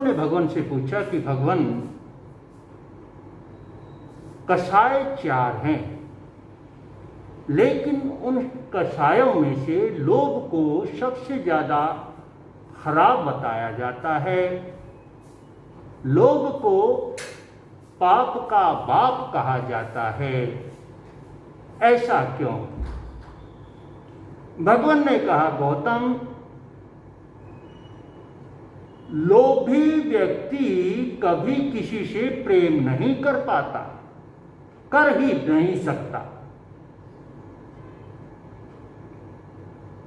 ने भगवान से पूछा कि भगवान, कषाय 4 हैं, लेकिन उन कषायों में से लोभ को सबसे ज्यादा खराब बताया जाता है। लोभ को पाप का बाप कहा जाता है, ऐसा क्यों? भगवान ने कहा, गौतम, लोभी व्यक्ति कभी किसी से प्रेम नहीं कर पाता, कर ही नहीं सकता।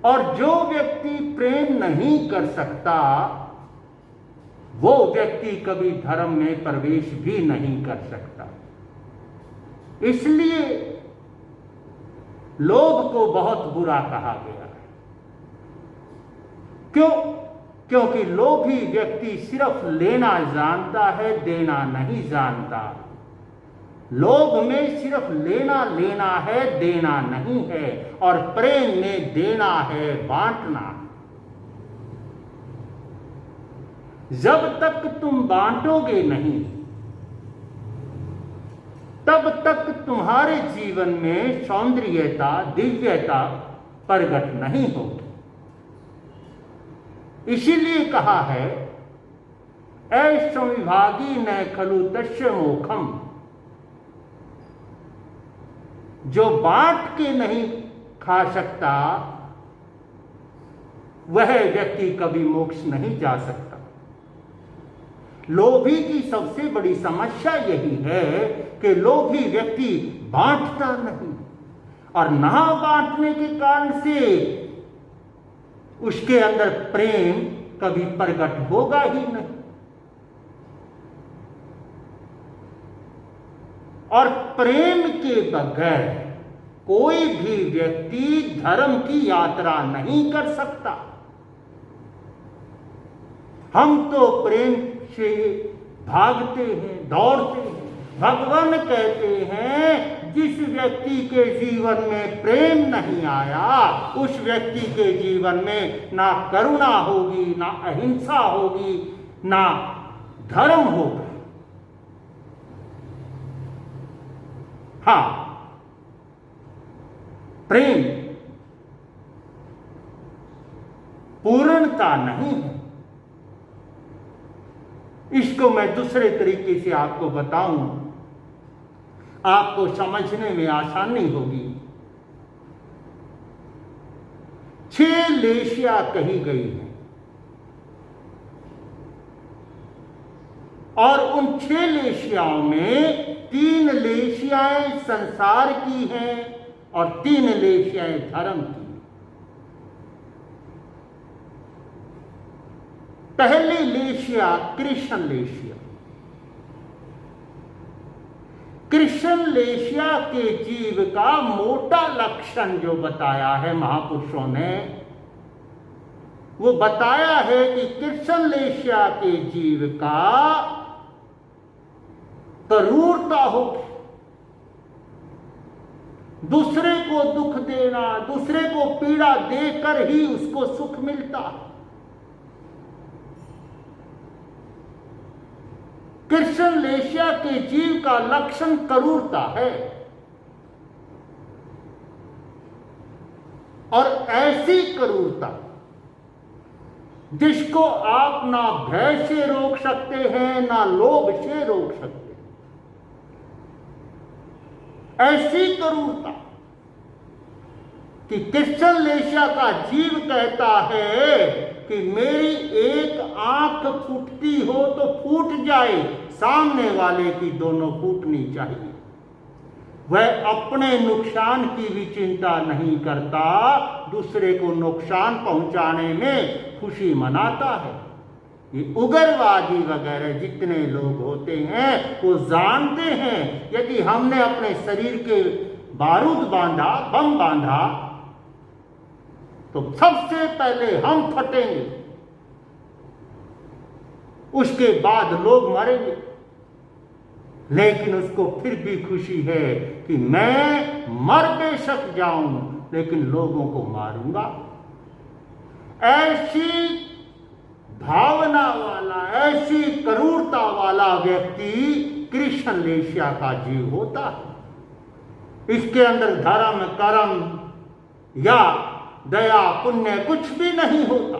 और जो व्यक्ति प्रेम नहीं कर सकता, वो व्यक्ति कभी धर्म में प्रवेश भी नहीं कर सकता। इसलिए लोभ को बहुत बुरा कहा गया है। क्यों? क्योंकि लोभी व्यक्ति सिर्फ लेना जानता है, देना नहीं जानता। लोभ में सिर्फ लेना लेना है, देना नहीं है। और प्रेम में देना है, बांटना। जब तक तुम बांटोगे नहीं, तब तक तुम्हारे जीवन में सौंदर्यता, दिव्यता प्रकट नहीं होगी। इसीलिए कहा है, ऐश्वर्यविभागी न खलु तस्य मोक्षम। जो बांट के नहीं खा सकता, वह व्यक्ति कभी मोक्ष नहीं जा सकता। लोभी की सबसे बड़ी समस्या यही है कि लोभी व्यक्ति बांटता नहीं, और ना बांटने के कारण से उसके अंदर प्रेम कभी प्रकट होगा ही नहीं। और प्रेम के बगैर कोई भी व्यक्ति धर्म की यात्रा नहीं कर सकता। हम तो प्रेम से भागते हैं, दौड़ते हैं। भगवान कहते हैं, जिस व्यक्ति के जीवन में प्रेम नहीं आया, उस व्यक्ति के जीवन में ना करुणा होगी, ना अहिंसा होगी, ना धर्म होगा। हाँ, प्रेम पूर्णता नहीं है। इसको मैं दूसरे तरीके से आपको बताऊं, आपको समझने में आसानी होगी। 6 लेशिया कही गई है, और उन 6 लेशियाओं में 3 लेशियाएं संसार की हैं और 3 लेशियाएं धर्म की। पहली लेशिया कृष्ण लेशिया। कृष्ण लेशिया के जीव का मोटा लक्षण जो बताया है महापुरुषों ने, वो बताया है कि कृष्ण लेशिया के जीव का क्रूरता होगी। दूसरे को दुख देना, दूसरे को पीड़ा देकर ही उसको सुख मिलता है। कृष्ण लेशिया के जीव का लक्षण क्रूरता है। और ऐसी क्रूरता जिसको आप ना भय से रोक सकते हैं, ना लोभ से रोक सकते हैं। ऐसी क्रूरता कि कृष्ण लेशिया का जीव कहता है कि मेरी एक आंख फूटती हो तो फूट जाए, सामने वाले की दोनों फूटनी चाहिए। वह अपने नुकसान की भी चिंता नहीं करता, दूसरे को नुकसान पहुंचाने में खुशी मनाता है। ये उग्रवादी वगैरह जितने लोग होते हैं, वो जानते हैं यदि हमने अपने शरीर के बारूद बांधा, बम बांधा, तो सबसे पहले हम फटेंगे, उसके बाद लोग मरेंगे। लेकिन उसको फिर भी खुशी है कि मैं मर बेशक जाऊं, लेकिन लोगों को मारूंगा। ऐसी भावना वाला, ऐसी क्रूरता वाला व्यक्ति कृष्ण लेशिया का जीव होता है। इसके अंदर धर्म कर्म या दया पुण्य कुछ भी नहीं होता।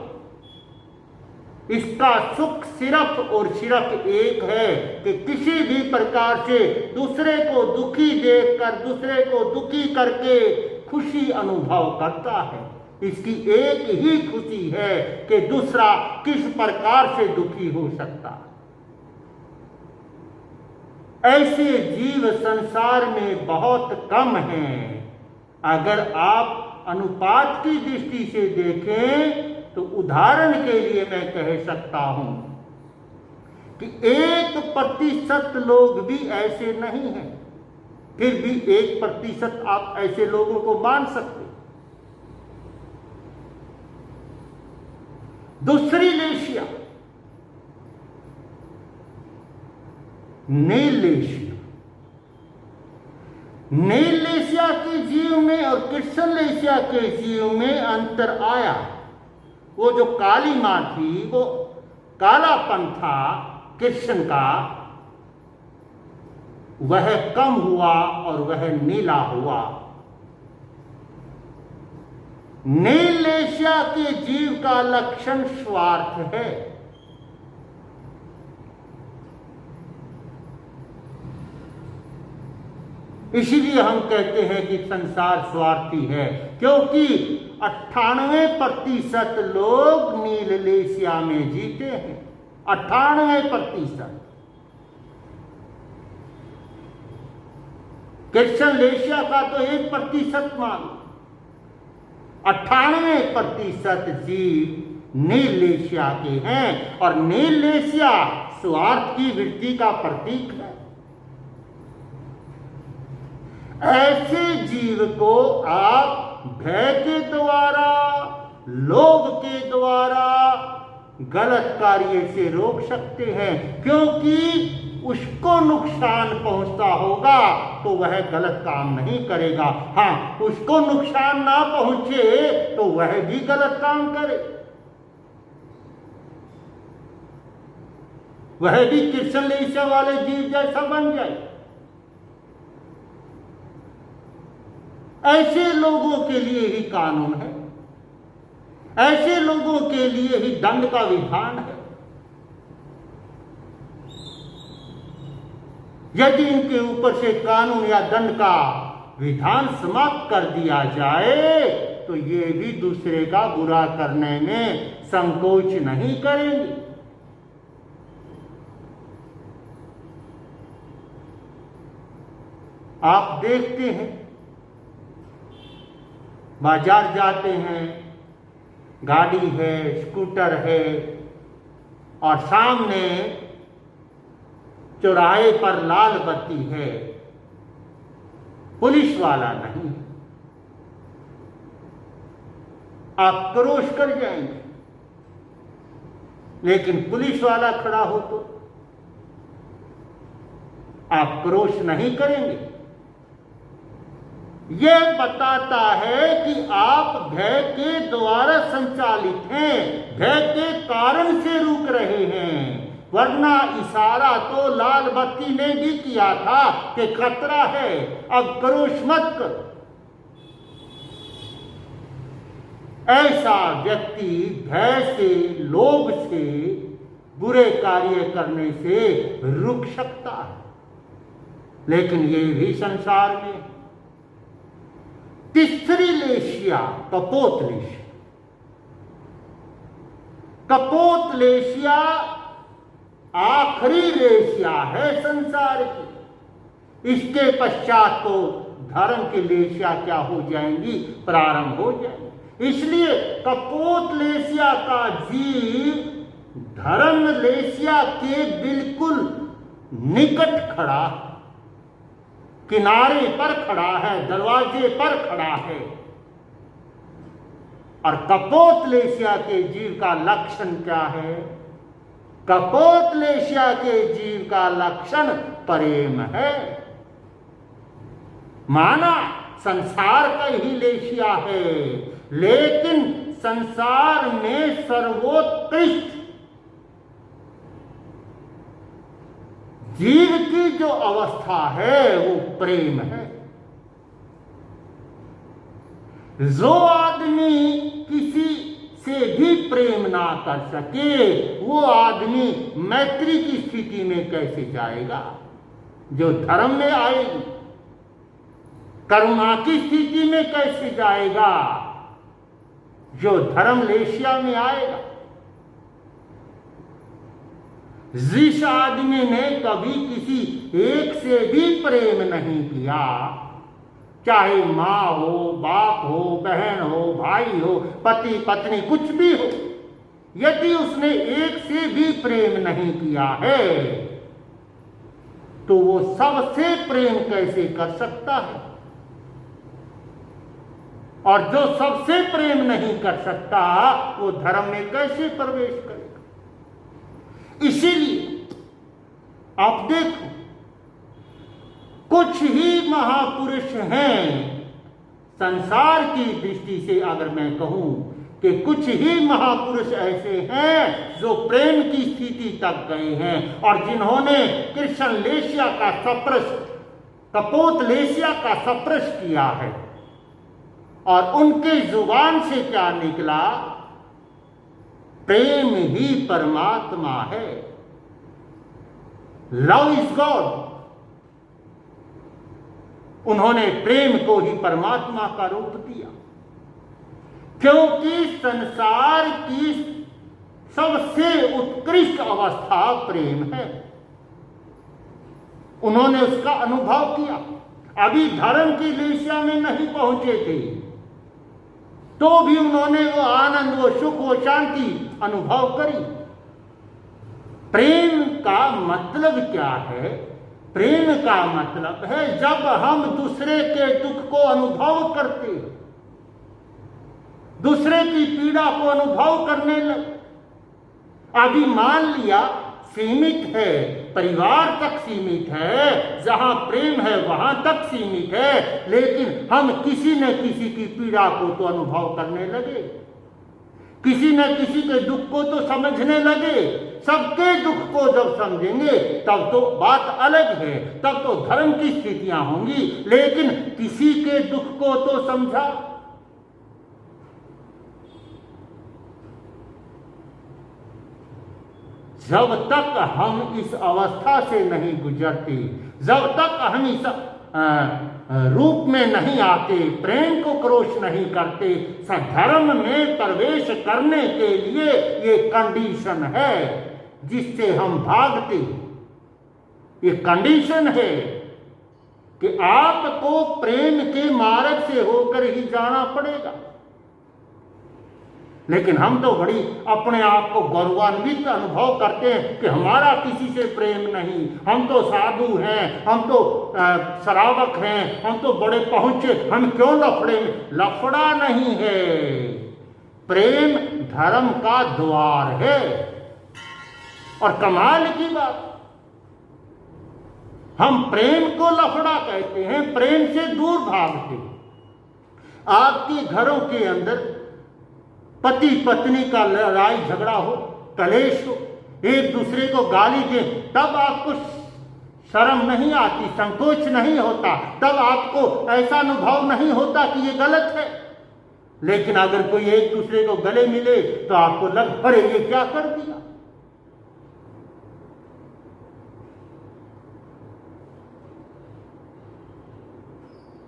इसका सुख सिर्फ और सिर्फ एक है कि किसी भी प्रकार से दूसरे को दुखी देखकर, दूसरे को दुखी करके खुशी अनुभव करता है। इसकी एक ही खुशी है कि दूसरा किस प्रकार से दुखी हो सकता है। ऐसे जीव संसार में बहुत कम हैं। अगर आप अनुपात की दृष्टि से देखें तो उदाहरण के लिए मैं कह सकता हूं कि 1% लोग भी ऐसे नहीं हैं, फिर भी 1% आप ऐसे लोगों को मान सकते। दूसरी लेशिया नील लेशिया। नील लेशिया के जीव में और कृष्ण लेशिया के जीव में अंतर आया। वो जो काली मां थी, वो कालापन था कृष्ण का, वह कम हुआ और वह नीला हुआ। नील लेशिया के जीव का लक्षण स्वार्थ है। इसीलिए हम कहते हैं कि संसार स्वार्थी है, क्योंकि 98% लोग नील लेशिया में जीते हैं। 98%। कृष्ण लेशिया का तो 1% मान। 98% जीव नील लेशिया के हैं और नील लेशिया स्वार्थ की वृत्ति का प्रतीक है। ऐसे जीव को आप भय के द्वारा, लोभ के द्वारा गलत कार्य से रोक सकते हैं, क्योंकि उसको नुकसान पहुंचता होगा तो वह गलत काम नहीं करेगा। हाँ, उसको नुकसान ना पहुंचे तो वह भी गलत काम करे, वह भी कृष्ण लेशिया वाले जीव जैसा बन जाए। ऐसे लोगों के लिए ही कानून है, ऐसे लोगों के लिए ही दंड का विधान है। यदि इनके ऊपर से कानून या दंड का विधान समाप्त कर दिया जाए तो ये भी दूसरे का बुरा करने में संकोच नहीं करेंगे। आप देखते हैं, बाजार जाते हैं, गाड़ी है, स्कूटर है और सामने चौराहे पर लाल बत्ती है, पुलिस वाला नहीं, आप क्रॉस कर जाएंगे, लेकिन पुलिस वाला खड़ा हो तो आप क्रॉस नहीं करेंगे। यह बताता है कि आप भय के द्वारा संचालित हैं, भय के कारण से रुक रहे हैं, वरना इशारा तो लाल बत्ती ने भी किया था कि खतरा है, अब क्रॉस मत करो। ऐसा व्यक्ति भय से, लोभ से, बुरे कार्य करने से रुक सकता है, लेकिन ये भी संसार में। तीसरी लेशिया कपोत लेशिया। कपोत लेशिया आखिरी लेशिया है संसार की। इसके पश्चात तो धर्म की लेशिया क्या हो जाएंगी, प्रारंभ हो जाएंगी। इसलिए कपोत लेशिया का जीव धर्म लेशिया के बिल्कुल निकट खड़ा है, किनारे पर खड़ा है, दरवाजे पर खड़ा है। और कपोत लेशिया के जीव का लक्षण क्या है? कपोत लेशिया के जीव का लक्षण प्रेम है। माना संसार का ही लेशिया है, लेकिन संसार में सर्वोत्कृष्ट जीव की जो अवस्था है वो प्रेम है। जो आदमी किसी से भी प्रेम ना कर सके वो आदमी मैत्री की स्थिति में कैसे जाएगा, जो धर्म में आएगी। करुणा की स्थिति में कैसे जाएगा, जो धर्म लेशिया में आएगा। जिस आदमी ने कभी किसी एक से भी प्रेम नहीं किया, चाहे माँ हो, बाप हो, बहन हो, भाई हो, पति पत्नी, कुछ भी हो, यदि उसने एक से भी प्रेम नहीं किया है तो वो सबसे प्रेम कैसे कर सकता है। और जो सबसे प्रेम नहीं कर सकता वो धर्म में कैसे प्रवेश करेगा। इसीलिए आप देखो, कुछ ही महापुरुष हैं, संसार की दृष्टि से अगर मैं कहूं कि कुछ ही महापुरुष ऐसे हैं जो प्रेम की स्थिति तक गए हैं और जिन्होंने कृष्ण लेशिया का सप्रश, कपोत लेशिया का सप्रश किया है। और उनके जुबान से क्या निकला, प्रेम ही परमात्मा है, लव इज गॉड। उन्होंने प्रेम को ही परमात्मा का रूप दिया, क्योंकि संसार की सबसे उत्कृष्ट अवस्था प्रेम है। उन्होंने उसका अनुभव किया। अभी धर्म की लेशिया में नहीं पहुंचे थे तो भी उन्होंने वो आनंद, वो सुख, वो शांति अनुभव करी। प्रेम का मतलब क्या है? प्रेम का मतलब है जब हम दूसरे के दुख को अनुभव करते, दूसरे की पीड़ा को अनुभव करने लगे। अभी मान लिया सीमित है, परिवार तक सीमित है, जहां प्रेम है वहां तक सीमित है, लेकिन हम किसी न किसी की पीड़ा को तो अनुभव करने लगे, किसी न किसी के दुख को तो समझने लगे। सबके दुख को जब समझेंगे तब तो बात अलग है, तब तो धर्म की स्थितियां होंगी, लेकिन किसी के दुख को तो समझा। जब तक हम इस अवस्था से नहीं गुजरते, जब तक हम इस रूप में नहीं आते, प्रेम को क्रोश नहीं करते, सधर्म में प्रवेश करने के लिए ये कंडीशन है जिससे हम भागते। ये कंडीशन है कि आपको प्रेम के मार्ग से होकर ही जाना पड़ेगा। लेकिन हम तो बड़ी अपने आप को गौरवान्वित अनुभव करते हैं कि हमारा किसी से प्रेम नहीं, हम तो साधु हैं, हम तो श्रावक हैं, हम तो बड़े पहुंचे, हम क्यों लफड़े में। लफड़ा नहीं है, प्रेम धर्म का द्वार है। और कमाल की बात, हम प्रेम को लफड़ा कहते हैं, प्रेम से दूर भागते। आपके घरों के अंदर पति पत्नी का लड़ाई झगड़ा हो, कलेश हो, एक दूसरे को गाली दे, तब आपको शर्म नहीं आती, संकोच नहीं होता, तब आपको ऐसा अनुभव नहीं होता कि ये गलत है। लेकिन अगर कोई एक दूसरे को गले मिले तो आपको लग, अरे ये क्या कर दिया।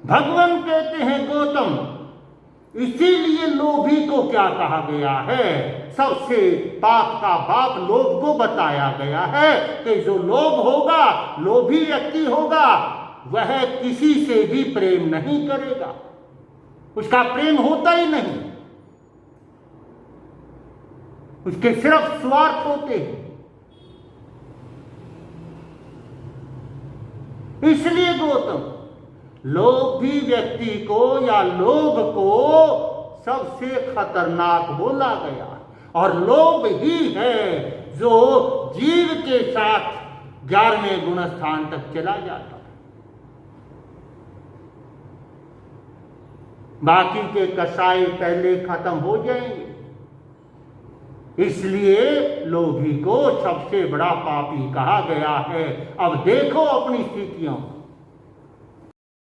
भगवान कहते हैं गौतम, इसीलिए लोभी को क्या कहा गया है, सबसे पाप का बाप लोभ को बताया गया है कि जो लोभ होगा, लोभी व्यक्ति होगा, वह किसी से भी प्रेम नहीं करेगा, उसका प्रेम होता ही नहीं, उसके सिर्फ स्वार्थ होते हैं। इसलिए गौतम, लोभी व्यक्ति को या लोभ को सबसे खतरनाक बोला गया, और लोभ ही है जो जीव के साथ 11वें गुण स्थान तक चला जाता है। बाकी के कसाई पहले खत्म हो जाएंगे। इसलिए लोभी को सबसे बड़ा पापी कहा गया है। अब देखो अपनी स्थितियों।